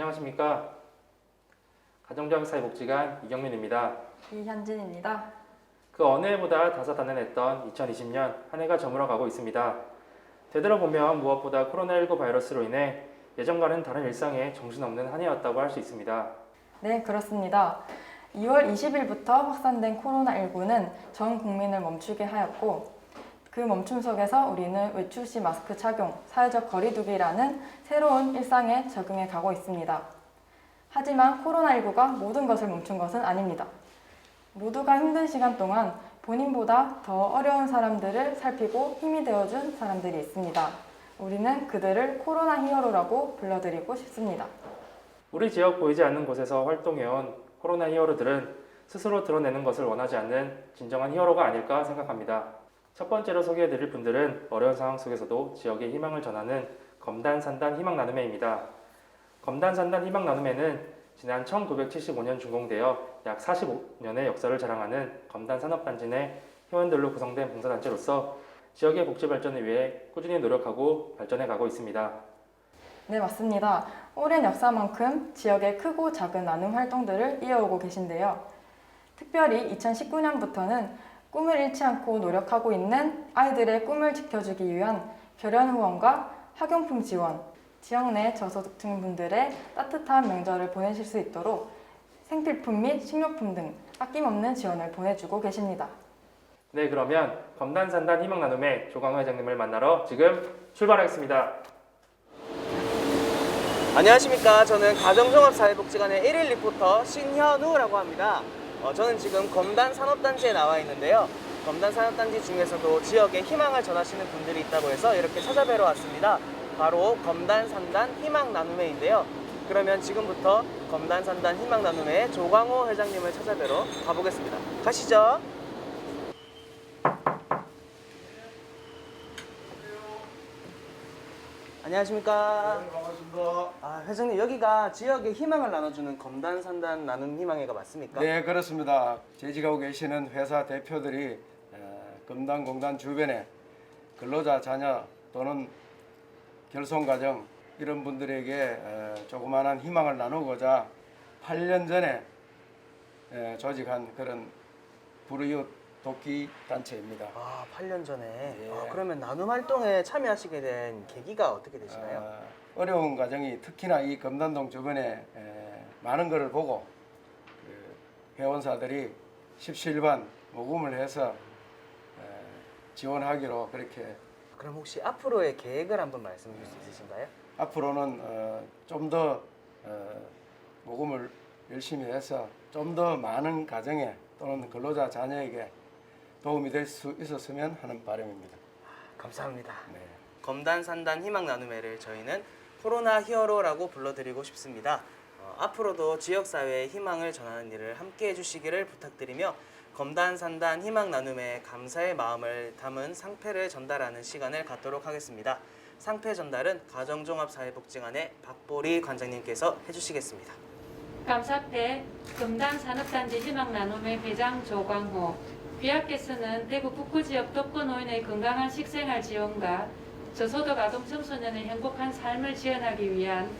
안녕하십니까. 가정교육사회복지관 이경민입니다. 이현진입니다. 그 어느 해보다 다사다난했던 2020년 한 해가 저물어가고 있습니다. 되돌아보면 무엇보다 코로나19 바이러스로 인해 예전과는 다른 일상에 정신없는 한 해였다고 할 수 있습니다. 네, 그렇습니다. 2월 20일부터 확산된 코로나19는 전 국민을 멈추게 하였고 그 멈춤 속에서 우리는 외출 시 마스크 착용, 사회적 거리두기라는 새로운 일상에 적응해 가고 있습니다. 하지만 코로나19가 모든 것을 멈춘 것은 아닙니다. 모두가 힘든 시간 동안 본인보다 더 어려운 사람들을 살피고 힘이 되어준 사람들이 있습니다. 우리는 그들을 코로나 히어로라고 불러드리고 싶습니다. 우리 지역 보이지 않는 곳에서 활동해온 코로나 히어로들은 스스로 드러내는 것을 원하지 않는 진정한 히어로가 아닐까 생각합니다. 첫 번째로 소개해드릴 분들은 어려운 상황 속에서도 지역의 희망을 전하는 검단산단 희망나눔회입니다. 검단산단 희망나눔회는 지난 1975년 준공되어 약 45년의 역사를 자랑하는 검단산업단지 내 회원들로 구성된 봉사단체로서 지역의 복지 발전을 위해 꾸준히 노력하고 발전해가고 있습니다. 네, 맞습니다. 오랜 역사만큼 지역의 크고 작은 나눔 활동들을 이어오고 계신데요. 특별히 2019년부터는 꿈을 잃지 않고 노력하고 있는 아이들의 꿈을 지켜주기 위한 결연 후원과 학용품 지원, 지역 내 저소득층 분들의 따뜻한 명절을 보내실 수 있도록 생필품 및 식료품 등 아낌없는 지원을 보내주고 계십니다. 네, 그러면 검단산단 희망나눔회 조광호 회장님을 만나러 지금 출발하겠습니다. 안녕하십니까. 저는 가정종합사회복지관의 1일 리포터 신현우라고 합니다. 저는 지금 검단산업단지에 나와 있는데요. 검단산업단지 중에서도 지역에 희망을 전하시는 분들이 있다고 해서 이렇게 찾아뵈러 왔습니다. 바로 검단산단 희망나눔회인데요. 그러면 지금부터 검단산단 희망나눔회 조광호 회장님을 찾아뵈러 가보겠습니다. 가시죠. 안녕하십니까. 네, 반갑습니다. 회장님, 여기가 지역에 희망을 나눠주는 검단산단 나눔 희망회가 맞습니까? 네, 그렇습니다. 재직하고 계시는 회사 대표들이 검단공단 주변에 근로자 자녀 또는 결손가정 이런 분들에게 조그마한 희망을 나누고자 8년 전에 조직한 그런 불우이웃 돕기 단체입니다. 8년 전에. 예. 그러면 나눔 활동에 참여하시게 된 계기가 어떻게 되시나요? 어려운 가정이 특히나 이 검단동 주변에 많은 것을 보고 회원사들이 십시일반 모금을 해서 지원하기로 그렇게. 그럼 혹시 앞으로의 계획을 한번 말씀해 주실 수 있으신가요? 앞으로는 좀 더 모금을 열심히 해서 좀 더 많은 가정에 또는 근로자 자녀에게 도움이 될 수 있었으면 하는 바람입니다. 감사합니다. 네. 검단산단 희망나눔회를 저희는 코로나 히어로라고 불러드리고 싶습니다. 앞으로도 지역사회에 희망을 전하는 일을 함께 해주시기를 부탁드리며 검단산단 희망나눔회에 감사의 마음을 담은 상패를 전달하는 시간을 갖도록 하겠습니다. 상패 전달은 가정종합사회복지관의 박보리 관장님께서 해주시겠습니다. 감사패 검단산업단지 희망나눔회 회장 조광호. 비아께서는 대구 북구지역 독거노인의 건강한 식생활 지원과 저소득 아동 청소년의 행복한 삶을 지원하기 위한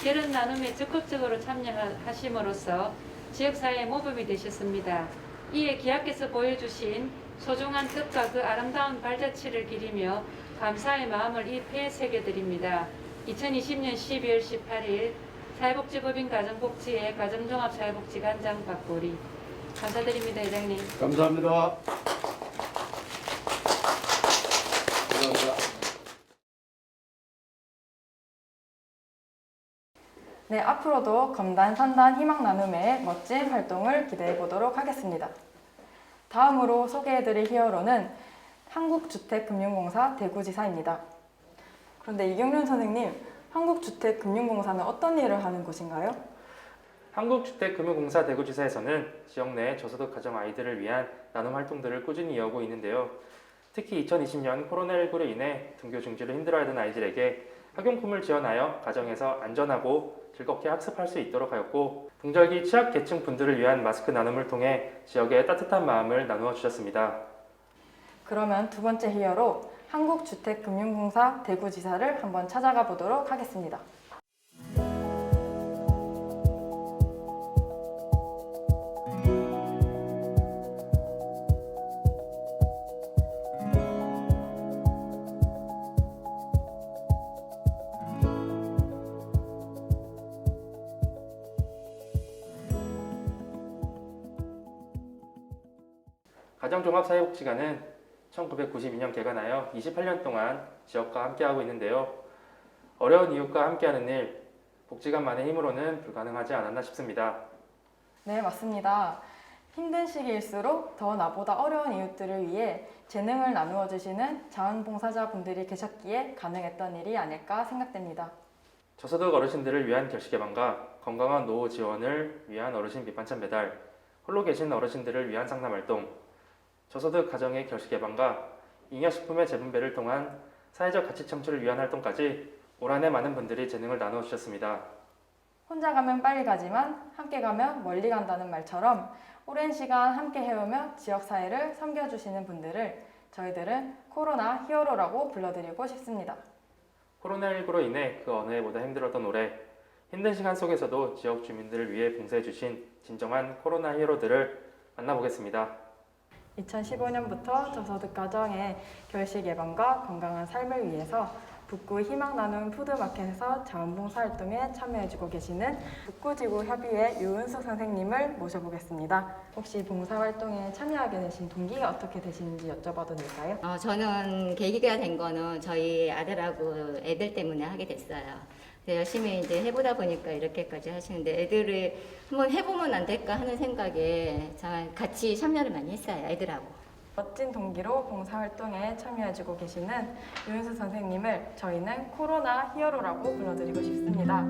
결혼 나눔에 적극적으로 참여하심으로써 지역사회의 모범이 되셨습니다. 이에 기아께서 보여주신 소중한 뜻과 그 아름다운 발자취를 기리며 감사의 마음을 이 패에 새겨드립니다. 2020년 12월 18일 사회복지법인 가정복지회 가정종합사회복지관장 박보리. 감사드립니다, 회장님. 감사합니다. 감사합니다. 네, 앞으로도 검단산단 희망나눔회의 멋진 활동을 기대해 보도록 하겠습니다. 다음으로 소개해드릴 히어로는 한국주택금융공사 대구지사입니다. 그런데 이경련 선생님, 한국주택금융공사는 어떤 일을 하는 곳인가요? 한국주택금융공사 대구지사에서는 지역 내 저소득 가정 아이들을 위한 나눔 활동들을 꾸준히 이어오고 있는데요. 특히 2020년 코로나19로 인해 등교 중지로 힘들어하던 아이들에게 학용품을 지원하여 가정에서 안전하고 즐겁게 학습할 수 있도록 하였고, 동절기 취약계층 분들을 위한 마스크 나눔을 통해 지역의 따뜻한 마음을 나누어 주셨습니다. 그러면 두 번째 히어로 한국주택금융공사 대구지사를 한번 찾아가 보도록 하겠습니다. 가정종합사회복지관은 1992년 개관하여 28년 동안 지역과 함께하고 있는데요. 어려운 이웃과 함께하는 일, 복지관만의 힘으로는 불가능하지 않았나 싶습니다. 네, 맞습니다. 힘든 시기일수록 더 나보다 어려운 이웃들을 위해 재능을 나누어 주시는 자원봉사자분들이 계셨기에 가능했던 일이 아닐까 생각됩니다. 저소득 어르신들을 위한 결식예방과 건강한 노후 지원을 위한 어르신 밑반찬 배달, 홀로 계신 어르신들을 위한 상담활동, 저소득 가정의 결식예방과 잉여식품의 재분배를 통한 사회적 가치 창출을 위한 활동까지 올 한 해 많은 분들이 재능을 나누어 주셨습니다. 혼자 가면 빨리 가지만 함께 가면 멀리 간다는 말처럼 오랜 시간 함께 해오며 지역사회를 섬겨주시는 분들을 저희들은 코로나 히어로라고 불러드리고 싶습니다. 코로나19로 인해 그 어느 해보다 힘들었던 올해, 힘든 시간 속에서도 지역 주민들을 위해 봉사해주신 진정한 코로나 히어로들을 만나보겠습니다. 2015년부터 저소득 가정의 결식 예방과 건강한 삶을 위해서 북구 희망 나눔 푸드마켓에서 자원봉사 활동에 참여해주고 계시는 북구지구 협의회 유은숙 선생님을 모셔보겠습니다. 혹시 봉사활동에 참여하게 되신 동기가 어떻게 되시는지 여쭤봐도 될까요? 저는 계기가 된 거는 저희 아들하고 애들 때문에 하게 됐어요. 그래서 열심히 이제 해보다 보니까 이렇게까지 하시는데 애들을 한번 해보면 안 될까 하는 생각에 같이 참여를 많이 했어요, 애들하고. 멋진 동기로 봉사활동에 참여해주고 계시는 유은수 선생님을 저희는 코로나 히어로라고 불러드리고 싶습니다.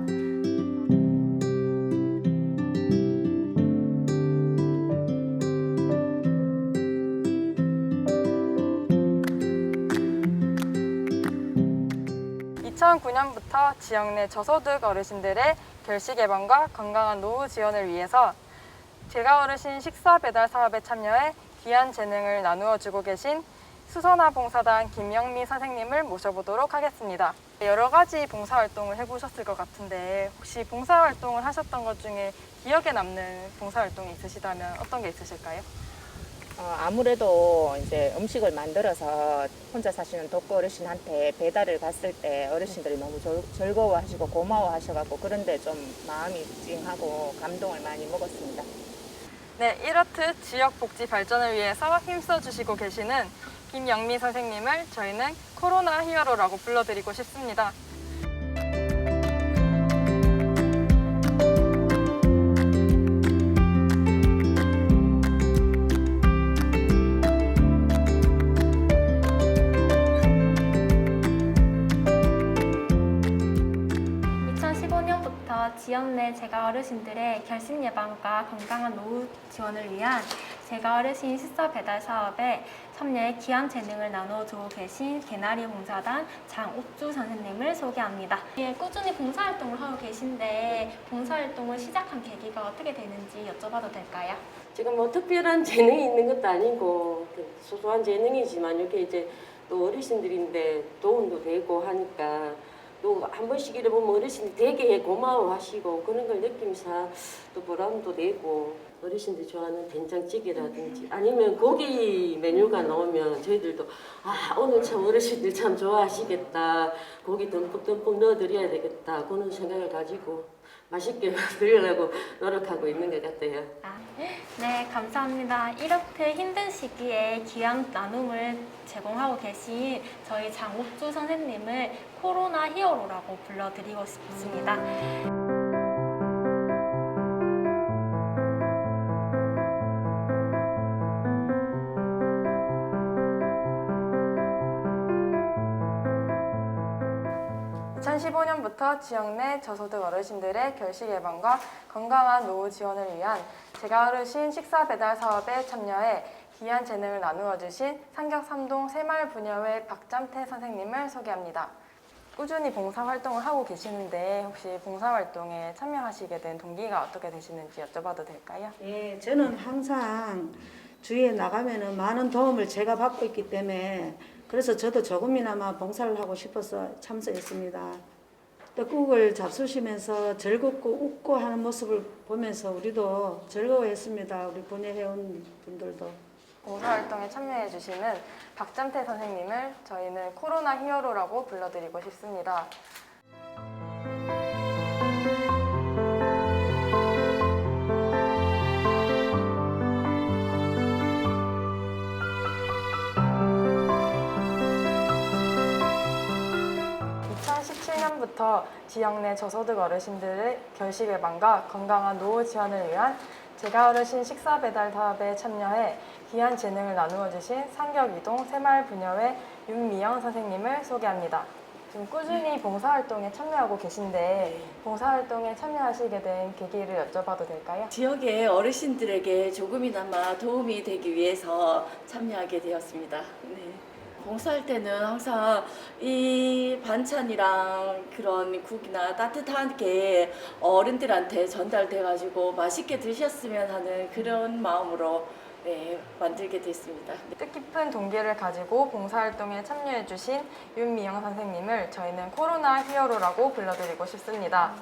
(2009년부터) 지역 내 저소득 어르신들의 결식 예방과 건강한 노후 지원을 위해서 제가 어르신 식사 배달 사업에 참여해 귀한 재능을 나누어 주고 계신 수선화 봉사단 김영미 선생님을 모셔보도록 하겠습니다. 여러 가지 봉사활동을 해보셨을 것 같은데 혹시 봉사활동을 하셨던 것 중에 기억에 남는 봉사활동이 있으시다면 어떤 게 있으실까요? 아무래도 이제 음식을 만들어서 혼자 사시는 독거 어르신한테 배달을 갔을 때 어르신들이 너무 즐거워하시고 고마워하셔갖고 그런데 좀 마음이 찡하고 감동을 많이 먹었습니다. 네, 이렇듯 지역 복지 발전을 위해서 힘써주시고 계시는 김영미 선생님을 저희는 코로나 히어로라고 불러드리고 싶습니다. 지역 내 제가 어르신들의 결식 예방과 건강한 노후 지원을 위한 제가 어르신 식사 배달 사업에 참여해 귀한 재능을 나눠주고 계신 개나리 봉사단 장옥주 선생님을 소개합니다. 예, 꾸준히 봉사활동을 하고 계신데 봉사활동을 시작한 계기가 어떻게 되는지 여쭤봐도 될까요? 지금 뭐 특별한 재능이 있는 것도 아니고 소소한 재능이지만 이렇게 이제 또 어르신들인데 도움도 되고 하니까 또 한 번씩 이래 보면 어르신이 되게 고마워하시고 그런 걸 느끼면서 또 보람도 되고 어르신들이 좋아하는 된장찌개라든지 아니면 고기 메뉴가 나오면 저희들도 오늘 참 어르신들 참 좋아하시겠다 고기 듬뿍듬뿍 넣어드려야 되겠다 그런 생각을 가지고 맛있게 만들려고 노력하고 있는 것 같아요. 네, 감사합니다. 이렇게 힘든 시기에 귀한 나눔을 제공하고 계신 저희 장옥주 선생님을 코로나 히어로라고 불러드리고 싶습니다. (2015년부터) 지역 내 저소득 어르신들의 결식 예방과 건강한 노후 지원을 위한 제가 어르신 식사 배달 사업에 참여해 귀한 재능을 나누어 주신 상격 3동 새마을부녀회 박잠태 선생님을 소개합니다. 꾸준히 봉사활동을 하고 계시는데 혹시 봉사활동에 참여하시게 된 동기가 어떻게 되시는지 여쭤봐도 될까요? 예, 저는 항상 주위에 나가면은 많은 도움을 제가 받고 있기 때문에 그래서 저도 조금이나마 봉사를 하고 싶어서 참석했습니다. 떡국을 잡수시면서 즐겁고 웃고 하는 모습을 보면서 우리도 즐거워했습니다. 우리 분야 회원 분들도. 봉사활동에 참여해 주시는 박잠태 선생님을 저희는 코로나 히어로라고 불러드리고 싶습니다. 17일부터 지역 내 저소득 어르신들의 결식 예방과 건강한 노후 지원을 위한 제가 어르신 식사 배달 사업에 참여해 귀한 재능을 나누어 주신 상격이동 새마을부녀회 윤미영 선생님을 소개합니다. 지금 꾸준히 봉사활동에 참여하고 계신데 봉사활동에 참여하시게 된 계기를 여쭤봐도 될까요? 지역의 어르신들에게 조금이나마 도움이 되기 위해서 참여하게 되었습니다. 네. 봉사할 때는 항상 이 반찬이랑 그런 국이나 따뜻한 게 어른들한테 전달돼가지고 맛있게 드셨으면 하는 그런 마음으로 만들게 됐습니다. 뜻깊은 동기를 가지고 봉사활동에 참여해주신 윤미영 선생님을 저희는 코로나 히어로라고 불러드리고 싶습니다.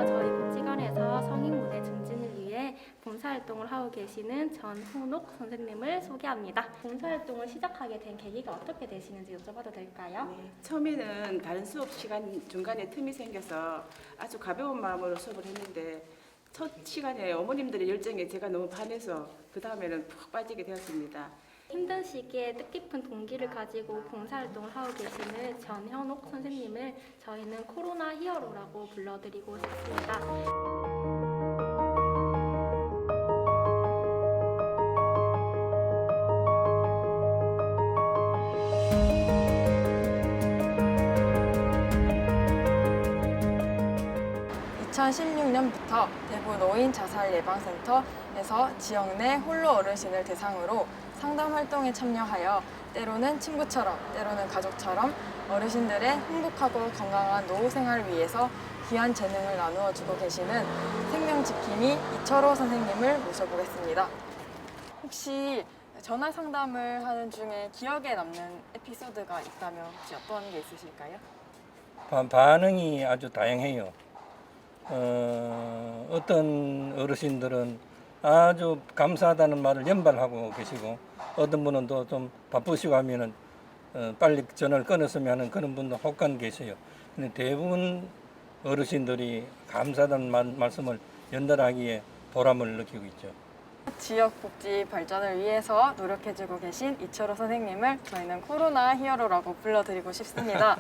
저희 복지관에서 성인 무대 증진을 위해 봉사활동을 하고 계시는 전훈옥 선생님을 소개합니다. 봉사활동을 시작하게 된 계기가 어떻게 되시는지 여쭤봐도 될까요? 네, 처음에는 다른 수업 시간 중간에 틈이 생겨서 아주 가벼운 마음으로 수업을 했는데 첫 시간에 어머님들의 열정에 제가 너무 반해서 그 다음에는 푹 빠지게 되었습니다. 힘든 시기에 뜻깊은 동기를 가지고 봉사활동을 하고 계시는 전현옥 선생님을 저희는 코로나 히어로라고 불러드리고 싶습니다. (2016년부터) 대구 노인 자살 예방센터에서 지역 내 홀로 어르신을 대상으로 상담 활동에 참여하여 때로는 친구처럼 때로는 가족처럼 어르신들의 행복하고 건강한 노후 생활을 위해서 귀한 재능을 나누어 주고 계시는 생명지킴이 이철호 선생님을 모셔보겠습니다. 혹시 전화 상담을 하는 중에 기억에 남는 에피소드가 있다면 혹시 어떤 게 있으실까요? 반응이 아주 다양해요. 어떤 어르신들은 아주 감사하다는 말을 연발하고 계시고 어떤 분은 또 좀 바쁘시고 하면은 빨리 전화를 끊었으면 하는 그런 분도 혹간 계세요. 근데 대부분 어르신들이 감사하다는 말씀을 연달하기에 보람을 느끼고 있죠. 지역 복지 발전을 위해서 노력해주고 계신 이철호 선생님을 저희는 코로나 히어로라고 불러드리고 싶습니다.